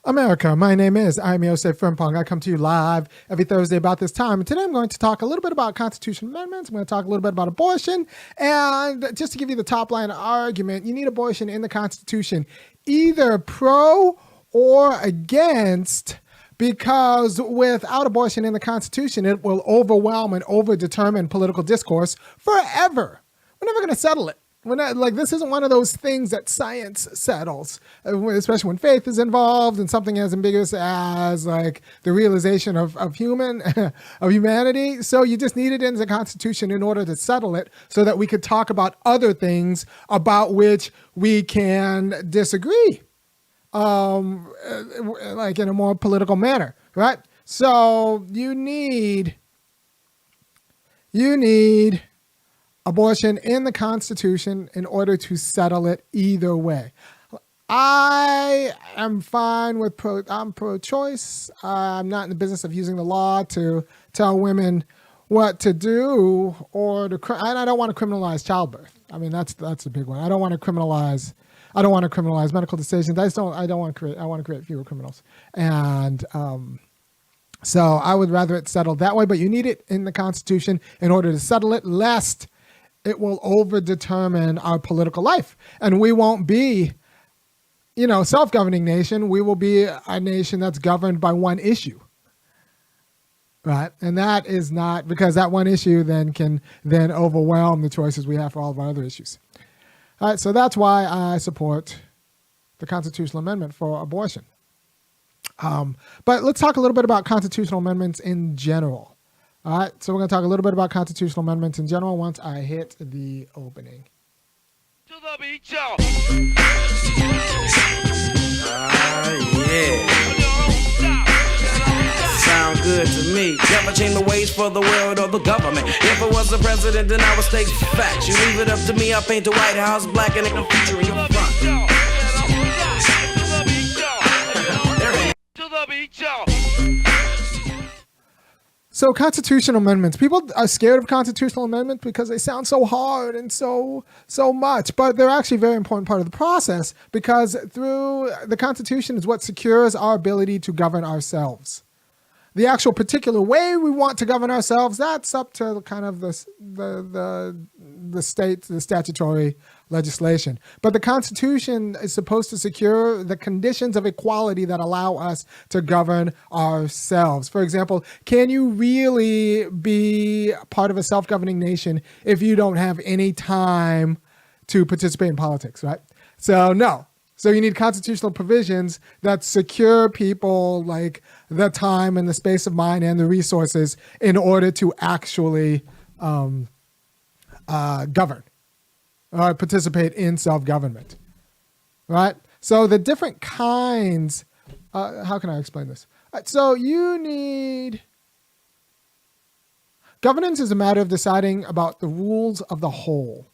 America, my name is Osei-Frimpong. I come to you live every Thursday about this time. And today I'm going to talk a little bit about constitutional amendments. I'm going to talk a little bit about abortion. And just to give you the top line argument, you need abortion in the Constitution, either pro or against, because without abortion in the Constitution, it will overwhelm and overdetermine political discourse forever. We're never going to settle it. We're not, like, this isn't one of those things that science settles, especially when faith is involved and something as ambiguous as like the realization of humanity. So you just need it in the Constitution in order to settle it so that we could talk about other things about which we can disagree, like in a more political manner, right? So you need abortion in the Constitution in order to settle it either way. I am fine with I'm pro-choice. I'm not in the business of using the law to tell women what to do and I don't want to criminalize childbirth. I mean, that's a big one. I don't want to criminalize medical decisions. I want to create fewer criminals. And so I would rather it settled that way, but you need it in the Constitution in order to settle it, lest it will overdetermine our political life. And we won't be, self-governing nation. We will be a nation that's governed by one issue, right? And that is not, because that one issue then can overwhelm the choices we have for all of our other issues. All right, so that's why I support the constitutional amendment for abortion. But let's talk a little bit about constitutional amendments in general. All right, so we're going to talk a little bit about constitutional amendments in general once I hit the opening. To the beat, y'all. Yeah. Sound good to me. Never change the ways for the world or the government. If I was the president, then I would state facts. You leave it up to me, I paint the White House black and I'm featuring your front. To the beat, y'all. So constitutional amendments, people are scared of constitutional amendments because they sound so hard and so much, but they're actually a very important part of the process, because through the Constitution is what secures our ability to govern ourselves. The actual particular way we want to govern ourselves, that's up to kind of the state, the statutory legislation. But the Constitution is supposed to secure the conditions of equality that allow us to govern ourselves. For example, can you really be part of a self-governing nation if you don't have any time to participate in politics, right? So no. So you need constitutional provisions that secure people like the time and the space of mind and the resources in order to actually govern or participate in self-government, right? So the different kinds, how can I explain this? So you need, governance is a matter of deciding about the rules of the whole,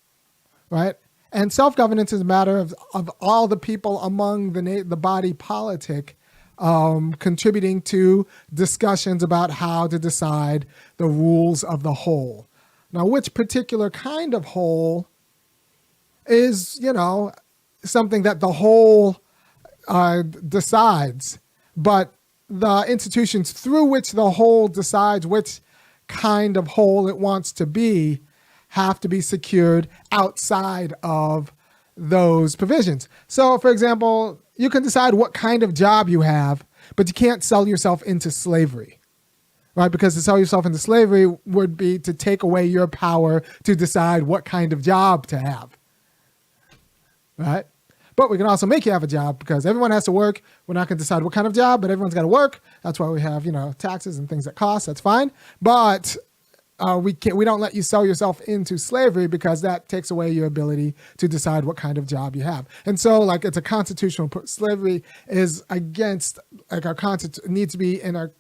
right? And self-governance is a matter of all the people among the body politic contributing to discussions about how to decide the rules of the whole. Now, which particular kind of whole is, something that the whole decides, but the institutions through which the whole decides which kind of whole it wants to be have to be secured outside of those provisions. So, for example, you can decide what kind of job you have, but you can't sell yourself into slavery, right? Because to sell yourself into slavery would be to take away your power to decide what kind of job to have, right? But we can also make you have a job, because everyone has to work. We're not going to decide what kind of job, but everyone's got to work. That's why we have, taxes and things that cost. That's fine. But we don't let you sell yourself into slavery, because that takes away your ability to decide what kind of job you have. And so, like, it's a constitutional, slavery is against, like, needs to be in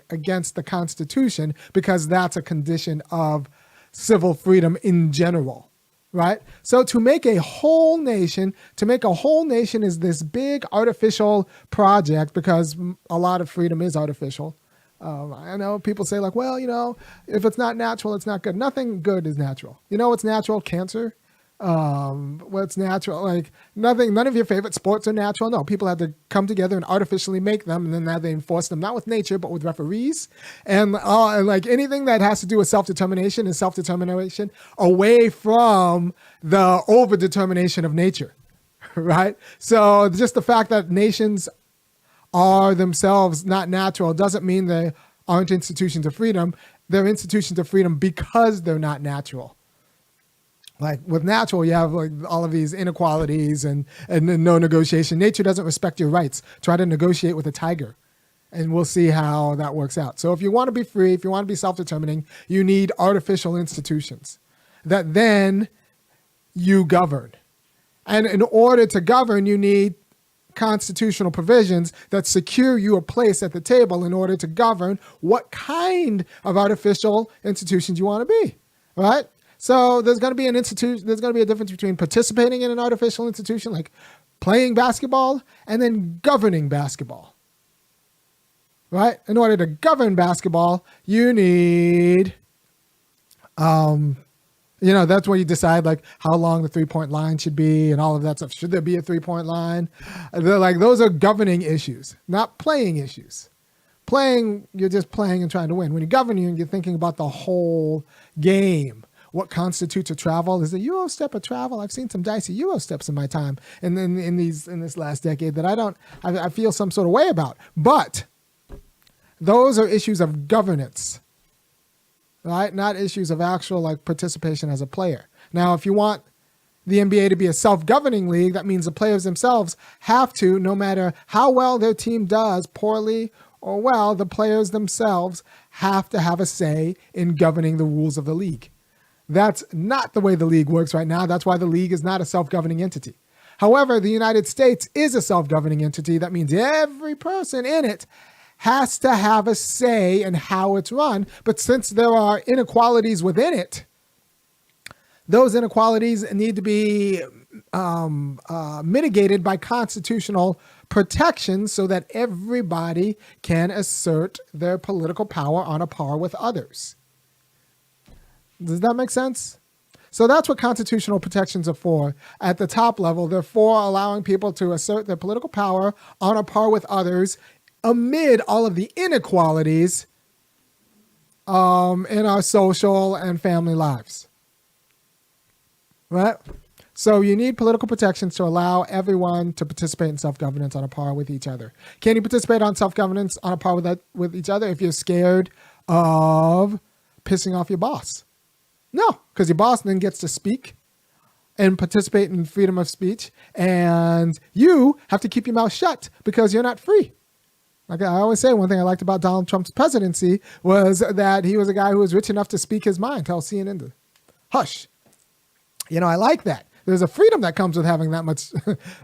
against the Constitution, because that's a condition of civil freedom in general, right? So to make a whole nation is this big artificial project, because a lot of freedom is artificial. I know people say, like, well, if it's not natural, it's not good. Nothing good is natural. What's natural? Cancer, What's natural? Like nothing. None of your favorite sports are natural. No, people had to come together and artificially make them, and then now they enforce them not with nature but with referees, and like anything that has to do with self-determination and self-determination away from the over-determination of nature, right? So just the fact that nations are themselves not natural doesn't mean they aren't institutions of freedom. They're institutions of freedom because they're not natural. Like with natural, you have like all of these inequalities and no negotiation. Nature doesn't respect your rights. Try to negotiate with a tiger, and we'll see how that works out. So if you want to be free, if you want to be self-determining, you need artificial institutions that then you govern. And in order to govern, you need constitutional provisions that secure you a place at the table in order to govern what kind of artificial institutions you want to be, right? So there's going to be there's going to be a difference between participating in an artificial institution, like playing basketball, and then governing basketball, right? In order to govern basketball, you need, that's where you decide like how long the 3-point line should be and all of that stuff. Should there be a 3-point line? They're like, those are governing issues, not playing issues. Playing, you're just playing and trying to win. When you're governing, you're thinking about the whole game. What constitutes a travel? Is a Euro step a travel? I've seen some dicey Euro steps in my time and then in this last decade that I feel some sort of way about. But those are issues of governance, right? Not issues of actual like participation as a player. Now, if you want the NBA to be a self-governing league, that means the players themselves have to, no matter how well their team does, poorly or well, the players themselves have to have a say in governing the rules of the league. That's not the way the league works right now. That's why the league is not a self-governing entity. However, the United States is a self-governing entity. That means every person in it has to have a say in how it's run. But since there are inequalities within it, those inequalities need to be mitigated by constitutional protections so that everybody can assert their political power on a par with others. Does that make sense? So that's what constitutional protections are for. At the top level, they're for allowing people to assert their political power on a par with others amid all of the inequalities in our social and family lives. Right? So you need political protections to allow everyone to participate in self-governance on a par with each other. Can you participate on self-governance on a par with each other if you're scared of pissing off your boss? No, because your boss then gets to speak and participate in freedom of speech, and you have to keep your mouth shut because you're not free. Like I always say, one thing I liked about Donald Trump's presidency was that he was a guy who was rich enough to speak his mind, tell CNN to hush. I like that. There's a freedom that comes with having that much,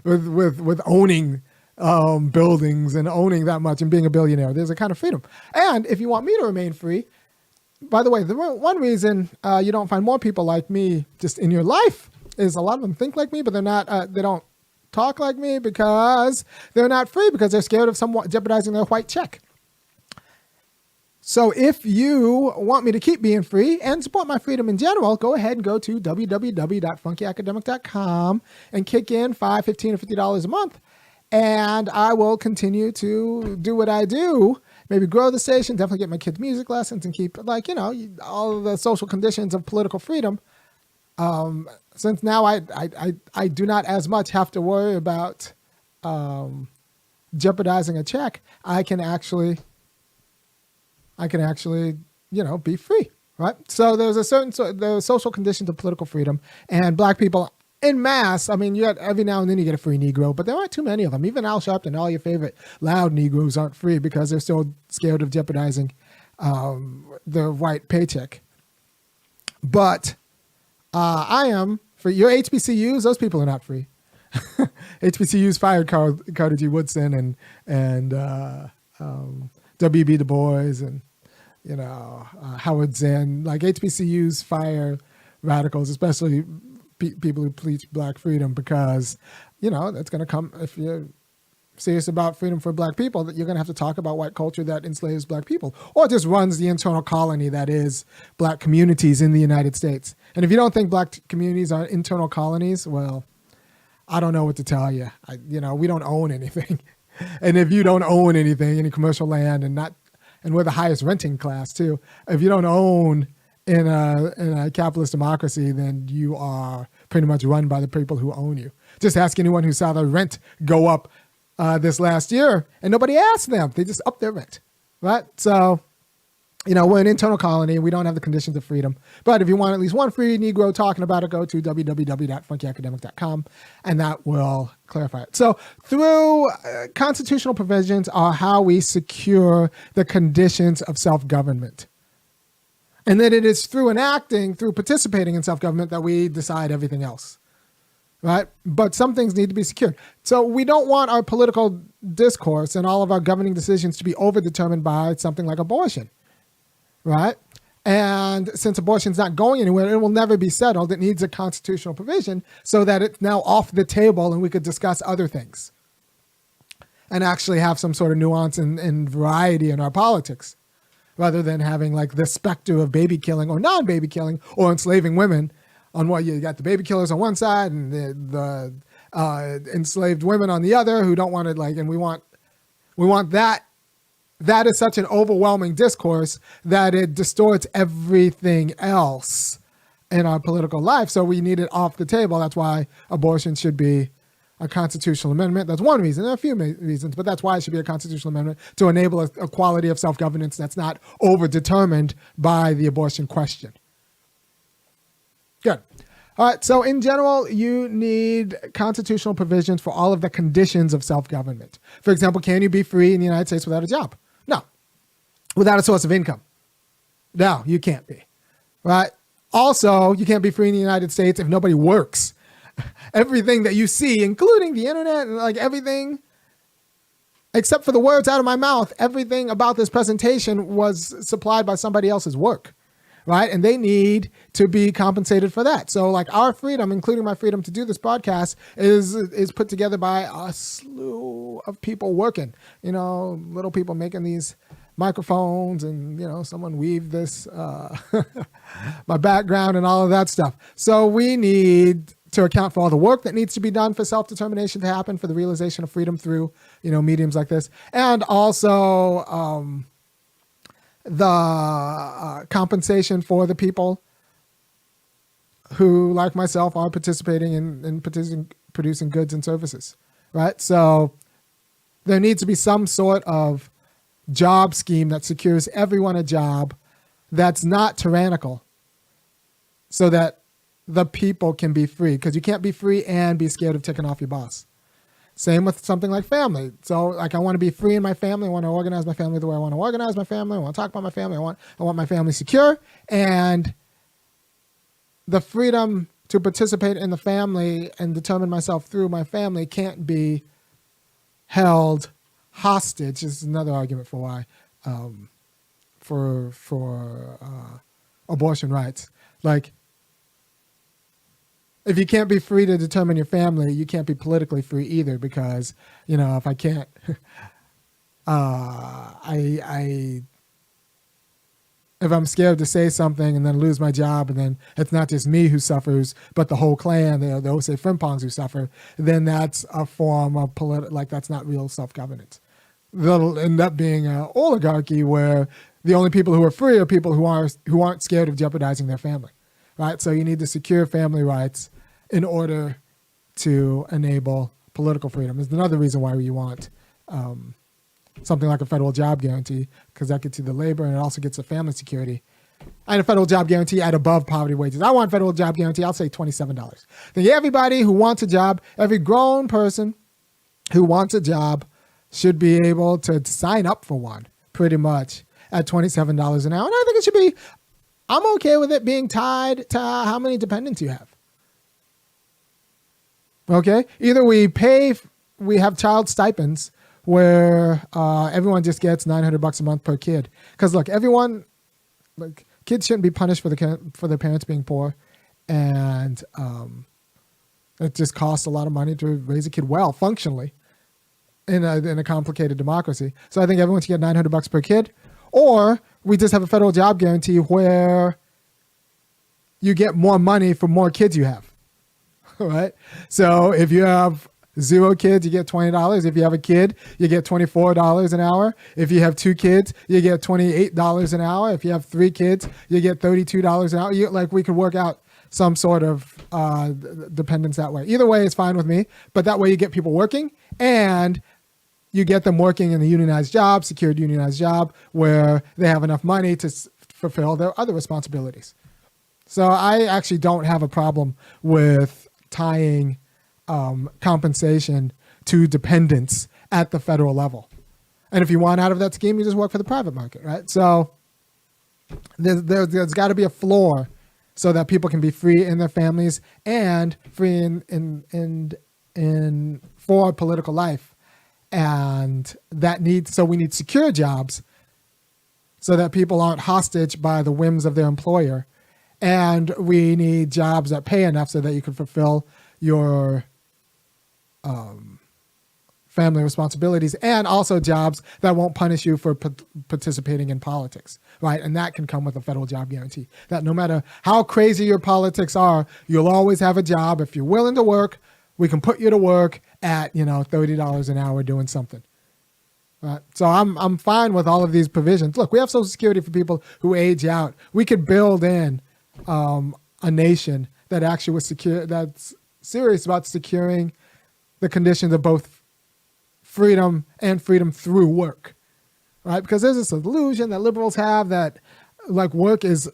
with owning buildings and owning that much and being a billionaire. There's a kind of freedom. And if you want me to remain free, by the way, the one reason you don't find more people like me just in your life is a lot of them think like me, but they're not. They don't talk like me because they're not free because they're scared of someone jeopardizing their white check. So if you want me to keep being free and support my freedom in general, go ahead and go to www.funkyacademic.com and kick in $5, $15, or $50 a month, and I will continue to do what I do. Maybe grow the station, definitely get my kids music lessons and keep all of the social conditions of political freedom. Since now I do not as much have to worry about jeopardizing a check, I can actually be free, right? So there's the social conditions of political freedom, and black people en masse. I mean, every now and then you get a free Negro, but there aren't too many of them. Even Al Sharpton, all your favorite loud Negroes aren't free because they're still scared of jeopardizing their white paycheck. But I am for your HBCUs. Those people are not free. HBCUs fired Carter G. Woodson and W.B. Du Bois and Howard Zinn. Like HBCUs fire radicals, especially people who preach black freedom, because that's going to come if serious about freedom for black people, that you're going to have to talk about white culture that enslaves black people or just runs the internal colony that is black communities in the United States. And if you don't think black communities are internal colonies, well, I don't know what to tell you. We don't own anything. And if you don't own anything, any commercial land, and we're the highest renting class too, if you don't own in a capitalist democracy, then you are pretty much run by the people who own you. Just ask anyone who saw the rent go up this last year, and nobody asked them. They just upped their rent, right? So, we're an internal colony. We don't have the conditions of freedom. But if you want at least one free Negro talking about it, go to www.funkyacademic.com, and that will clarify it. So through constitutional provisions are how we secure the conditions of self-government. And then it is through participating in self-government that we decide everything else, right? But some things need to be secured. So we don't want our political discourse and all of our governing decisions to be overdetermined by something like abortion, right? And since abortion's not going anywhere, it will never be settled. It needs a constitutional provision so that it's now off the table and we could discuss other things and actually have some sort of nuance and variety in our politics, rather than having like the specter of baby killing or non-baby killing or enslaving women on what you got the baby killers on one side and the enslaved women on the other who don't want it, and we want that. That is such an overwhelming discourse that it distorts everything else in our political life. So we need it off the table. That's why abortion should be a constitutional amendment. That's one reason. There are a few reasons, but that's why it should be a constitutional amendment, to enable a quality of self-governance that's not overdetermined by the abortion question. Good. All right. So in general, you need constitutional provisions for all of the conditions of self-government. For example, can you be free in the United States without a job? No. Without a source of income? No, you can't be. Right? Also, you can't be free in the United States if nobody works. Everything that you see, including the internet and everything, except for the words out of my mouth, everything about this presentation was supplied by somebody else's work, right? And they need to be compensated for that. So our freedom, including my freedom to do this podcast, is put together by a slew of people working, little people making these microphones and, someone weaved this, my background and all of that stuff. So we need to account for all the work that needs to be done for self-determination to happen, for the realization of freedom through, mediums like this. And also the compensation for the people who, like myself, are participating in producing goods and services, right? So there needs to be some sort of job scheme that secures everyone a job that's not tyrannical, so that the people can be free, because you can't be free and be scared of taking off your boss. Same with something like family. So I want to be free in my family. I want to organize my family the way I want to organize my family. I want to talk about my family. I want my family secure. And the freedom to participate in the family and determine myself through my family can't be held hostage. This is another argument for why, for abortion rights. If you can't be free to determine your family, you can't be politically free either, because, if I can't, if I'm scared to say something and then lose my job, and then it's not just me who suffers, but the whole clan, the Osei-Frimpongs who suffer, then that's a form of that's not real self-governance. That'll end up being an oligarchy where the only people who are free are people who aren't scared of jeopardizing their family. Right? So you need to secure family rights in order to enable political freedom. There's another reason why we want something like a federal job guarantee, because that gets you the labor and it also gets the family security. And a federal job guarantee at above poverty wages. I want federal job guarantee. I'll say $27. Then everybody who wants a job, every grown person who wants a job should be able to sign up for one, pretty much, at $27 an hour. And I think it should be, I'm okay with it being tied to how many dependents you have. Okay? Either we have child stipends where everyone just gets $900 a month per kid. Because look, kids shouldn't be punished for their parents being poor, and it just costs a lot of money to raise a kid well, functionally. in a complicated democracy. So I think everyone should get $900 per kid, or we just have a federal job guarantee where you get more money for more kids you have, right? So if you have 0 kids, you get $20. If you have a kid, you get $24 an hour. If you have 2 kids, you get $28 an hour. If you have 3 kids, you get $32 an hour. We could work out some sort of dependence that way. Either way is fine with me, but that way you get people working and you get them working in the unionized job, secured unionized job, where they have enough money to fulfill their other responsibilities. So I actually don't have a problem with tying compensation to dependence at the federal level. And if you want out of that scheme, you just work for the private market, right? So there's got to be a floor so that people can be free in their families and free in for political life. And so we need secure jobs so that people aren't hostage by the whims of their employer. And we need jobs that pay enough so that you can fulfill your family responsibilities, and also jobs that won't punish you for participating in politics, right? And that can come with a federal job guarantee, that no matter how crazy your politics are, you'll always have a job. If you're willing to work, we can put you to work at, $30 an hour doing something. Right? So I'm fine with all of these provisions. Look, we have Social Security for people who age out. We could build in a nation that actually was secure, that's serious about securing the conditions of both freedom and freedom through work, right? Because there's this illusion that liberals have that work is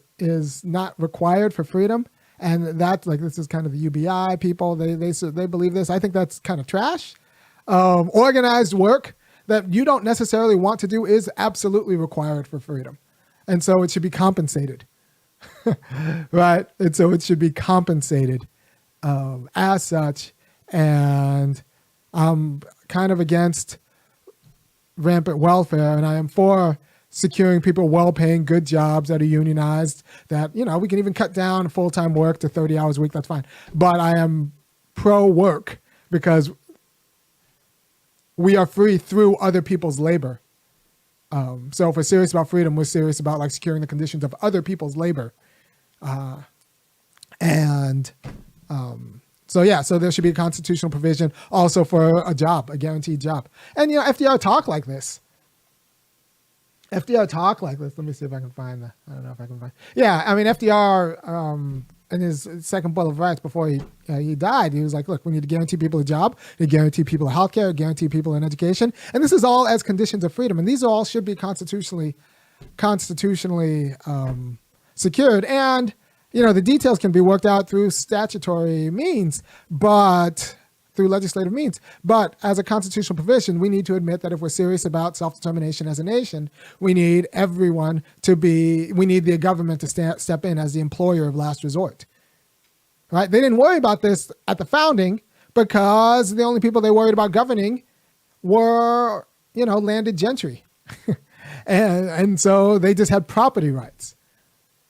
not required for freedom. And that this is kind of the UBI people. They believe this. I think that's kind of trash. Organized work that you don't necessarily want to do is absolutely required for freedom. And so it should be compensated, right? And so it should be compensated as such. And I'm kind of against rampant welfare, and I am for securing people well-paying, good jobs that are unionized, that, we can even cut down full-time work to 30 hours a week. That's fine. But I am pro-work because we are free through other people's labor. So if we're serious about freedom, we're serious about securing the conditions of other people's labor. So there should be a constitutional provision also for a job, a guaranteed job. And, FDR talked like this. Let me see if I can find that. I don't know if I can find. Yeah, I mean, FDR, in his second Bill of Rights before he died, he was like, look, we need to guarantee people a job, we need to guarantee people healthcare, guarantee people an education. And this is all as conditions of freedom. And these all should be constitutionally secured. And, the details can be worked out through statutory means, through legislative means. But as a constitutional provision, we need to admit that if we're serious about self-determination as a nation, we need the government to step in as the employer of last resort. Right? They didn't worry about this at the founding because the only people they worried about governing were, landed gentry. and so they just had property rights.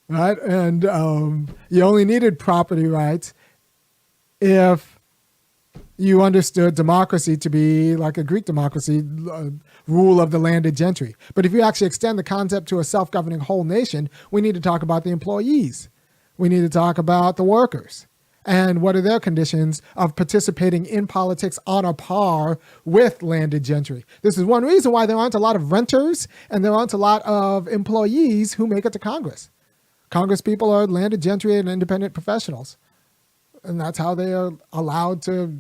Right? And you only needed property rights if you understood democracy to be like a Greek democracy, rule of the landed gentry. But if you actually extend the concept to a self-governing whole nation, we need to talk about the employees. We need to talk about the workers. And what are their conditions of participating in politics on a par with landed gentry? This is one reason why there aren't a lot of renters and there aren't a lot of employees who make it to Congress. Congress people are landed gentry and independent professionals. And that's how they are allowed to,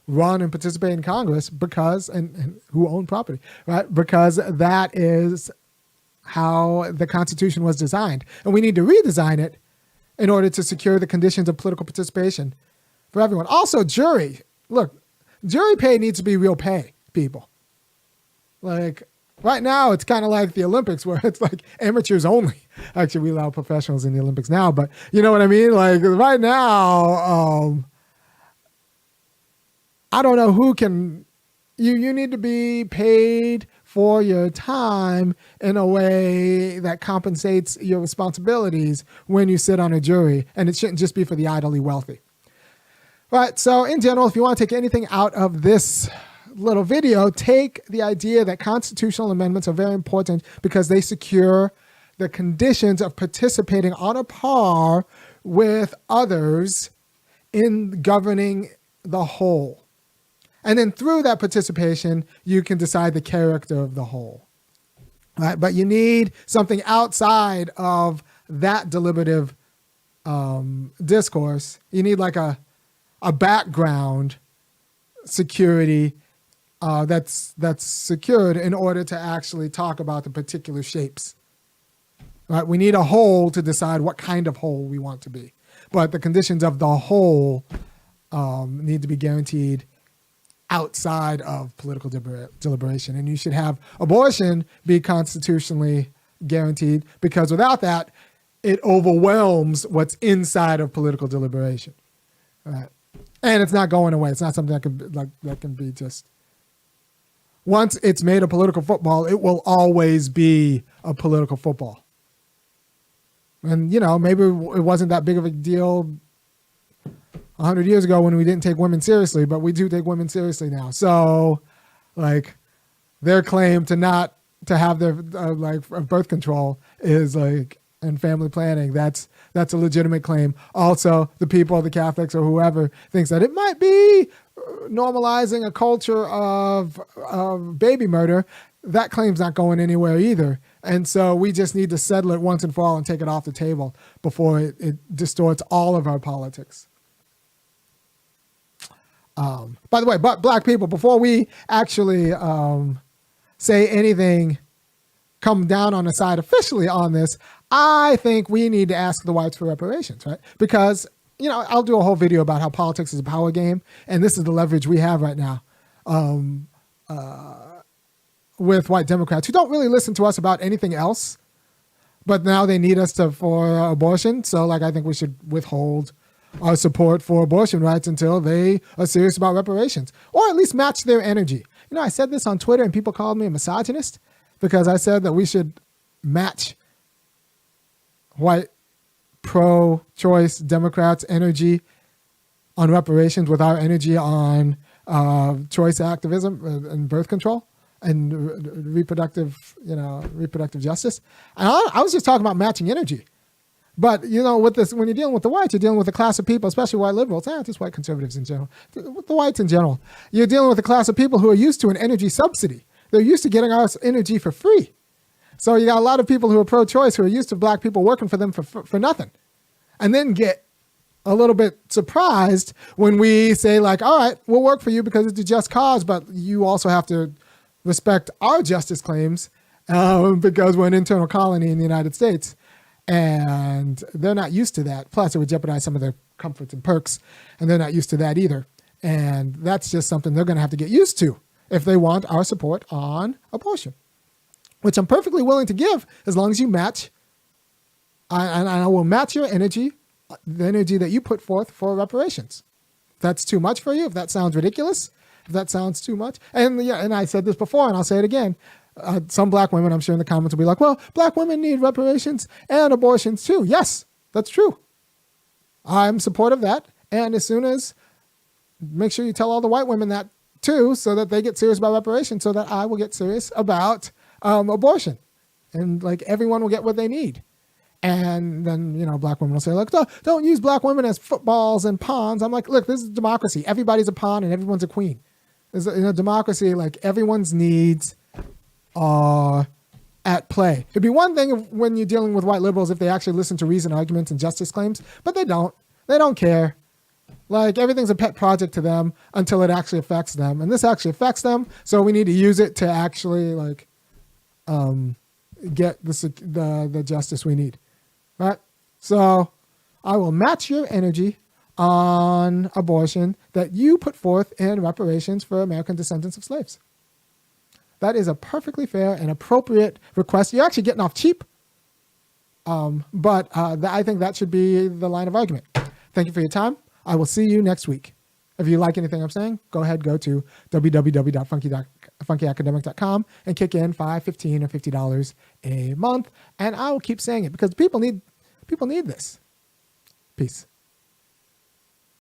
run and participate in Congress and who own property, right? Because that is how the Constitution was designed. And we need to redesign it in order to secure the conditions of political participation for everyone. Also, jury. Look, jury pay needs to be real pay, people. Right now, it's kind of like the Olympics where it's amateurs only. Actually, we allow professionals in the Olympics now, but you know what I mean? Right now, I don't know who can, you need to be paid for your time in a way that compensates your responsibilities when you sit on a jury, and it shouldn't just be for the idly wealthy. Right, so in general, if you want to take anything out of this little video take the idea that constitutional amendments are very important because they secure the conditions of participating on a par with others in governing the whole. And then through that participation, you can decide the character of the whole. Right? But you need something outside of that deliberative discourse. You need like a background security that's secured in order to actually talk about the particular shapes. Right? We need a whole to decide what kind of whole we want to be. But the conditions of the whole need to be guaranteed outside of political deliberation. And you should have abortion be constitutionally guaranteed, because without that, it overwhelms what's inside of political deliberation. Right? And it's not going away. It's not something that can be just, once it's made a political football, it will always be a political football. And, you know, maybe it wasn't that big of a deal 100 years ago when we didn't take women seriously, but we do take women seriously now. So, like, their claim to have their birth control is like, and family planning, that's a legitimate claim. Also, the people, the Catholics or whoever thinks that it might be normalizing a culture of baby murder, that claim's not going anywhere either. And so we just need to settle it once and for all and take it off the table before it distorts all of our politics. By the way, but black people, before we actually say anything, come down on the side officially on this, I think we need to ask the whites for reparations, right? Because, you know, I'll do a whole video about how politics is a power game, and this is the leverage we have right now with white Democrats who don't really listen to us about anything else, but now they need us for abortion. So, like, I think we should withhold our support for abortion rights until they are serious about reparations, or at least match their energy. You know, I said this on Twitter and people called me a misogynist because I said that we should match white pro-choice Democrats' energy on reparations with our energy on choice activism and birth control and reproductive justice. And I was just talking about matching energy. But, you know, with this, when you're dealing with the whites, you're dealing with a class of people, especially white liberals, just white conservatives in general, with the whites in general. You're dealing with a class of people who are used to an energy subsidy. They're used to getting our energy for free. So you got a lot of people who are pro-choice who are used to black people working for them for nothing, and then get a little bit surprised when we say, like, all right, we'll work for you because it's a just cause, but you also have to respect our justice claims because we're an internal colony in the United States. And they're not used to that. Plus, it would jeopardize some of their comforts and perks, and they're not used to that either. And that's just something they're going to have to get used to if they want our support on abortion, which I'm perfectly willing to give as long as you match. And I will match your energy, the energy that you put forth for reparations. If that's too much for you, if that sounds ridiculous, if that sounds too much. And I said this before, and I'll say it again. Some black women, I'm sure in the comments will be like, well, black women need reparations and abortions too. Yes, that's true. I'm supportive of that. And as soon as, make sure you tell all the white women that too, so that they get serious about reparations, so that I will get serious about abortion. And like everyone will get what they need. And then, you know, black women will say, like, don't use black women as footballs and pawns. I'm like, look, this is democracy. Everybody's a pawn and everyone's a queen. In a democracy, like, everyone's needs are at play. It'd be one thing when you're dealing with white liberals if they actually listen to reason arguments and justice claims, but they don't. They don't care. Like, everything's a pet project to them until it actually affects them. And this actually affects them, so we need to use it to actually, like, get the justice we need. Right? So I will match your energy on abortion that you put forth in reparations for American descendants of slaves. That is a perfectly fair and appropriate request. You're actually getting off cheap, but I think that should be the line of argument. Thank you for your time. I will see you next week. If you like anything I'm saying, go ahead, go to www.funkyacademic.com and kick in $5, $15, or $50 a month, and I will keep saying it because people need this. Peace.